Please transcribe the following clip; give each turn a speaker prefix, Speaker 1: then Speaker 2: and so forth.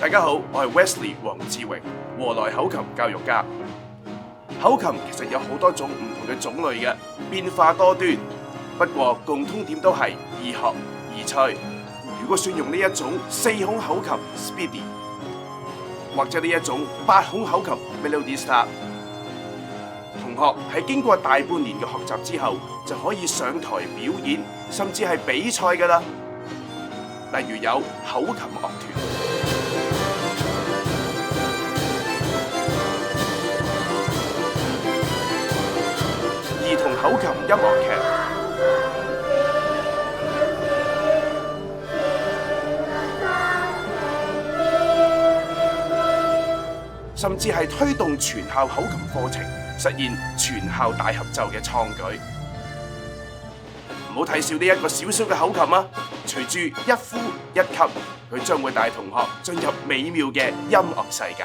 Speaker 1: 大家好，我係 Wesley 黃志榮，和來口琴教育家。口琴其實有好多種唔同嘅種類嘅，變化多端。不過共通點都係易學易吹。如果選用呢一種4孔口琴 Speedy， 或者呢一種8孔口琴 Melody Star， 同學喺經過大半年嘅學習之後，就可以上台表演，甚至係比賽㗎喇。例如有口琴樂團、兒童口琴音樂劇、甚至係推動全校口琴課程，實現全校大合奏嘅創舉。唔好睇小呢一個小小嘅口琴啊！隨住一呼一吸，佢將會帶同學進入美妙嘅音樂世界。